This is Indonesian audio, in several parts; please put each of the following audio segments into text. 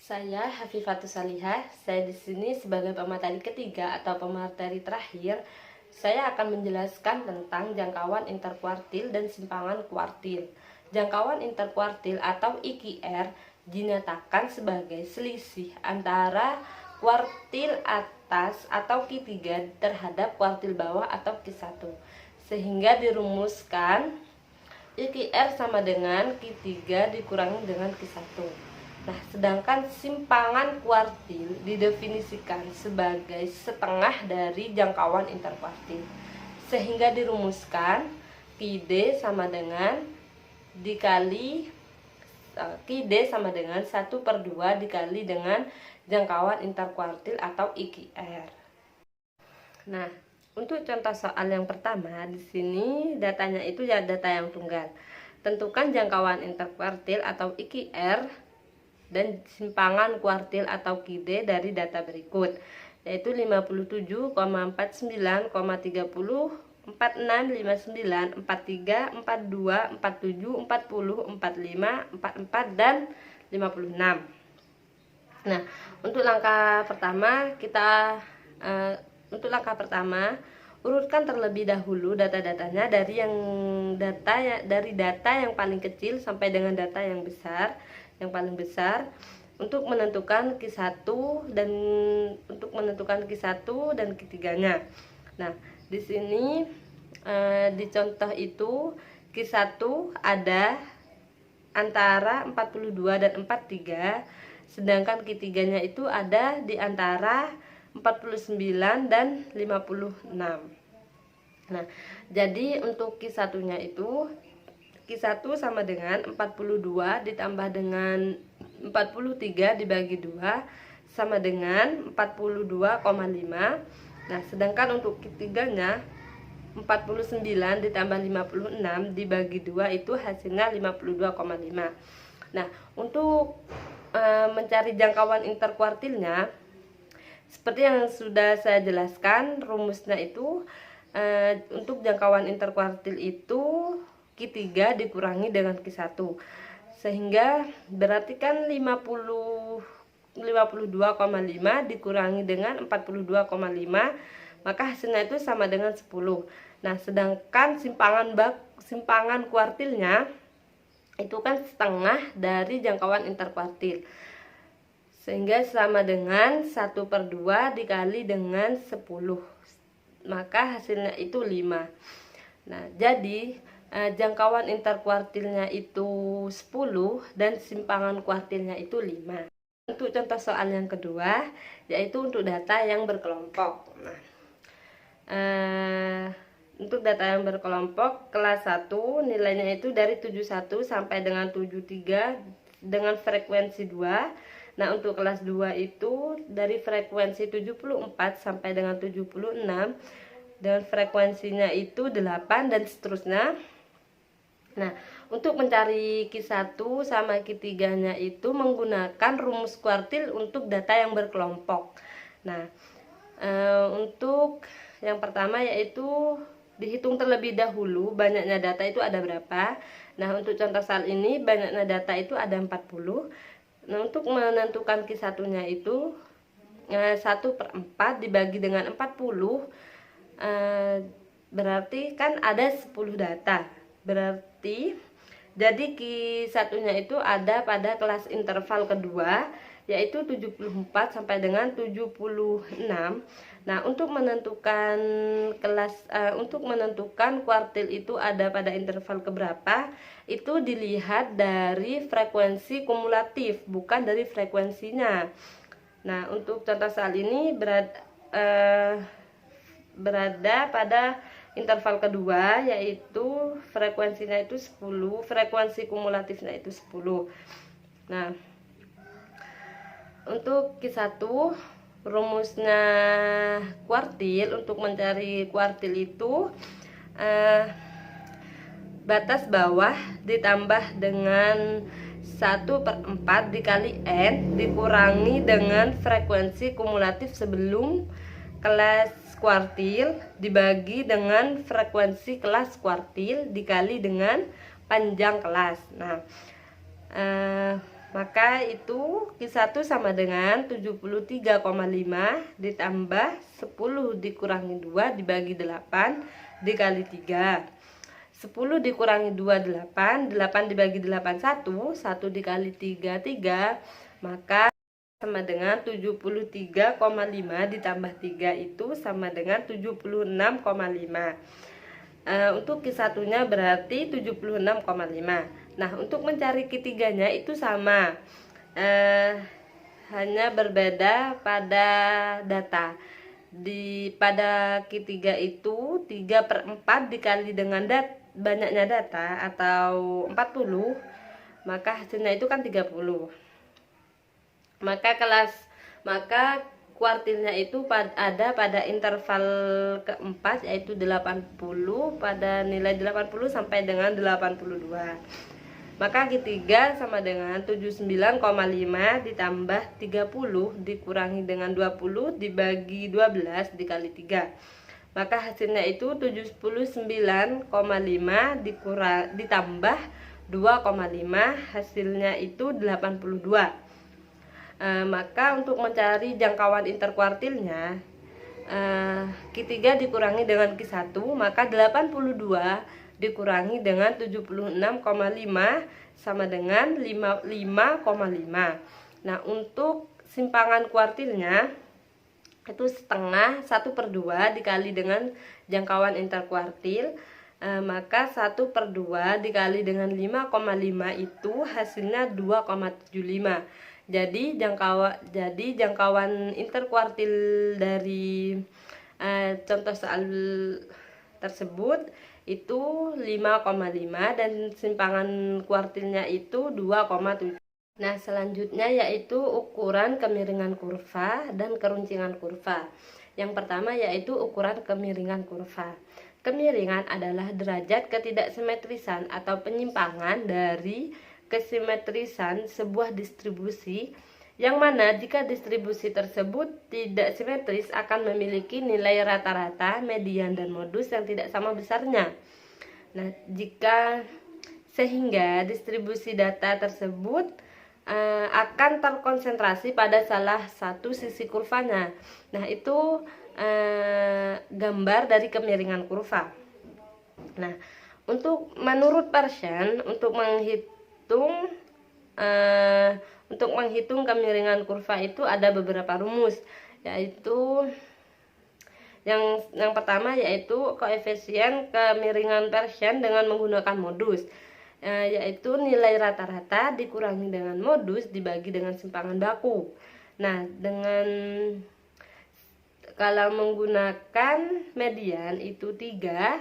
Saya Hafifatus Salihah. Saya di sini sebagai pemateri ketiga atau pemateri terakhir. Saya akan menjelaskan tentang jangkauan interkuartil dan simpangan kuartil. Jangkauan interkuartil atau IQR dinyatakan sebagai selisih antara kuartil atas atau Q3 terhadap kuartil bawah atau Q1. Sehingga dirumuskan IQR sama dengan Q3 dikurangi dengan Q1. Nah, sedangkan simpangan kuartil didefinisikan sebagai setengah dari jangkauan interkuartil. Sehingga dirumuskan QD sama dengan QD sama dengan 1/2 dikali dengan jangkauan interkuartil atau IQR. Nah, untuk contoh soal yang pertama, di sini datanya itu ya data yang tunggal. Tentukan jangkauan interkuartil atau IQR dan simpangan kuartil atau QD dari data berikut, yaitu 57,49,30, 46, 59, 43, 42, 47, 40, 45, 44, dan 56. Nah, untuk langkah pertama urutkan terlebih dahulu data-datanya dari data yang paling kecil sampai dengan data yang paling besar untuk menentukan Q1 dan Q3-nya. Nah, di sini di contoh itu Q1 ada antara 42 dan 43, sedangkan Q3-nya itu ada di antara 49 dan 56. Nah, jadi untuk Q1-nya itu Q1 sama dengan 42 ditambah dengan 43 dibagi 2 sama dengan 42,5. Nah, sedangkan untuk Q3-nya 49 ditambah 56 dibagi 2 itu hasilnya 52,5. Nah, untuk mencari jangkauan interkuartilnya, seperti yang sudah saya jelaskan, rumusnya itu untuk jangkauan interkuartil itu Q3 dikurangi dengan Q1, sehingga berarti kan 52,5 dikurangi dengan 42,5, maka hasilnya itu sama dengan 10. Nah, sedangkan simpangan kuartilnya itu kan setengah dari jangkauan interkuartil, sehingga sama dengan 1/2 dikali dengan 10, maka hasilnya itu 5. Nah, jadi jangkauan interkuartilnya itu 10 dan simpangan kuartilnya itu 5. Untuk contoh soal yang kedua, yaitu untuk data yang berkelompok. Nah, untuk data yang berkelompok kelas 1 nilainya itu dari 71 sampai dengan 73 dengan frekuensi 2. Nah, untuk kelas 2 itu dari frekuensi 74 sampai dengan 76 dengan frekuensinya itu 8 dan seterusnya. Nah, untuk mencari Q1 sama Q3-nya itu menggunakan rumus kuartil untuk data yang berkelompok. Nah, untuk yang pertama yaitu dihitung terlebih dahulu banyaknya data itu ada berapa. Nah, untuk contoh soal ini banyaknya data itu ada 40. Nah, untuk menentukan Q1-nya itu 1/4 dibagi dengan 40, berarti kan ada 10 data. Berarti jadi Q1-nya itu ada pada kelas interval kedua, yaitu 74 sampai dengan 76. Nah, untuk menentukan kuartil itu ada pada interval keberapa, itu dilihat dari frekuensi kumulatif, bukan dari frekuensinya. Nah, untuk contoh soal ini berada pada interval kedua, yaitu frekuensinya itu 10, frekuensi kumulatifnya itu 10. Nah, untuk Q1 rumusnya kuartil, untuk mencari kuartil itu batas bawah ditambah dengan 1/4 dikali N dikurangi dengan frekuensi kumulatif sebelum kelas kuartil dibagi dengan frekuensi kelas kuartil dikali dengan panjang kelas. Nah, Maka itu Q1 sama dengan 73,5 ditambah 10 dikurangi 2 dibagi 8 dikali 3. 10 dikurangi 2 8, 8 dibagi 8 1, 1 dikali 3 3, maka sama dengan 73,5 ditambah 3 itu sama dengan 76,5. Untuk Q1 nya berarti 76,5. Nah, untuk mencari Q3 nya itu sama, hanya berbeda pada data. Pada Q3 itu 3/4 dikali dengan banyaknya data atau 40, maka hasilnya itu kan 30. Maka kuartilnya itu ada pada interval keempat, yaitu 80, pada nilai 80 sampai dengan 82. Maka Q3 sama dengan 79,5 ditambah 30 dikurangi dengan 20 dibagi 12 dikali 3. Maka hasilnya itu 79,5 ditambah 2,5, hasilnya itu 82. Maka untuk mencari jangkauan interkuartilnya, Q3 dikurangi dengan Q1, maka 82 dikurangi dengan 76,5 sama dengan 5,5. Nah, untuk simpangan kuartilnya itu setengah, 1/2 dikali dengan jangkauan interkuartil, maka 1/2 dikali dengan 5,5 itu hasilnya 2,75. Jadi jangkauan interkuartil dari contoh soal tersebut itu 5,5 dan simpangan kuartilnya itu 2,7. Nah, selanjutnya yaitu ukuran kemiringan kurva dan keruncingan kurva. Yang pertama yaitu ukuran kemiringan kurva. Kemiringan adalah derajat ketidaksimetrisan atau penyimpangan dari kesimetrisan sebuah distribusi, yang mana jika distribusi tersebut tidak simetris akan memiliki nilai rata-rata, median, dan modus yang tidak sama besarnya. Nah, sehingga distribusi data tersebut akan terkonsentrasi pada salah satu sisi kurvanya. Nah, itu gambar dari kemiringan kurva. Nah, menurut Pearson, untuk menghitung kemiringan kurva itu ada beberapa rumus, yaitu yang pertama yaitu koefisien kemiringan Pearson dengan menggunakan modus, yaitu nilai rata-rata dikurangi dengan modus dibagi dengan simpangan baku. Nah, kalau menggunakan median itu 3,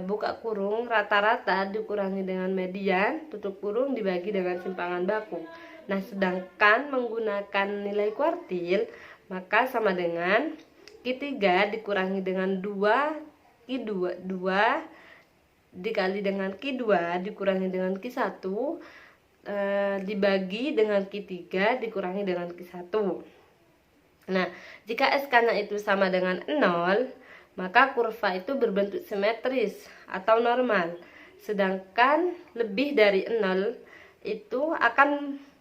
buka kurung, rata-rata dikurangi dengan median, tutup kurung, dibagi dengan simpangan baku. Nah, sedangkan menggunakan nilai kuartil, maka sama dengan Q3 dikurangi dengan 2 dikali dengan Q2 dikurangi dengan Q1 dibagi dengan Q3 dikurangi dengan Q1. Nah, jika SK-nya itu sama dengan 0, maka kurva itu berbentuk simetris atau normal. Sedangkan lebih dari 0 itu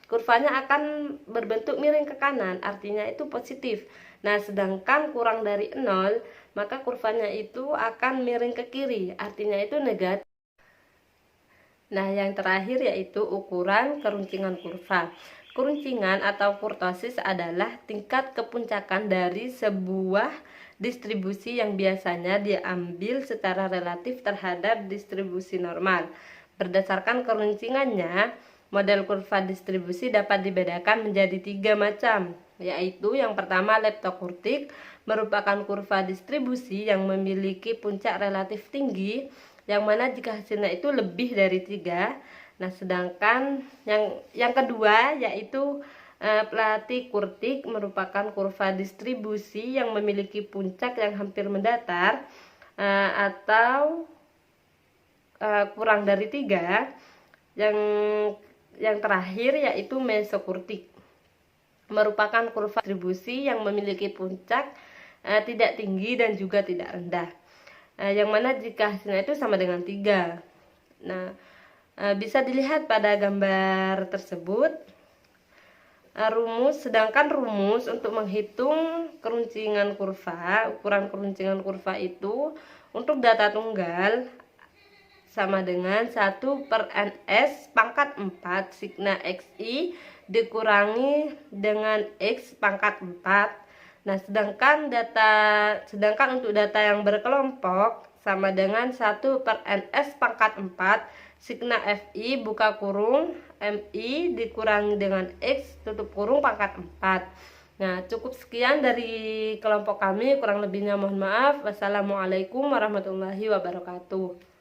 kurvanya akan berbentuk miring ke kanan, artinya itu positif. Nah, sedangkan kurang dari 0, maka kurvanya itu akan miring ke kiri, artinya itu negatif. Nah, yang terakhir yaitu ukuran keruncingan kurva. Keruncingan atau kurtosis adalah tingkat kepuncakan dari sebuah distribusi yang biasanya diambil secara relatif terhadap distribusi normal. Berdasarkan keruncingannya, model kurva distribusi dapat dibedakan menjadi 3 macam, yaitu yang pertama leptokurtik, merupakan kurva distribusi yang memiliki puncak relatif tinggi, yang mana jika hasilnya itu lebih dari 3. Nah, sedangkan yang kedua yaitu platykurtik, merupakan kurva distribusi yang memiliki puncak yang hampir mendatar atau kurang dari 3. Yang terakhir yaitu mesokurtik, merupakan kurva distribusi yang memiliki puncak tidak tinggi dan juga tidak rendah, yang mana jika hasilnya itu sama dengan 3. Nah, Bisa dilihat pada gambar tersebut. Sedangkan rumus untuk menghitung keruncingan kurva, ukuran keruncingan kurva itu untuk data tunggal sama dengan 1/ns pangkat 4 sigma xi dikurangi dengan x pangkat 4. Nah, sedangkan untuk data yang berkelompok sama dengan 1/ns pangkat 4 sigma fi buka kurung mi dikurangi dengan x tutup kurung pangkat 4. Nah, cukup sekian dari kelompok kami, kurang lebihnya mohon maaf. Wassalamualaikum warahmatullahi wabarakatuh.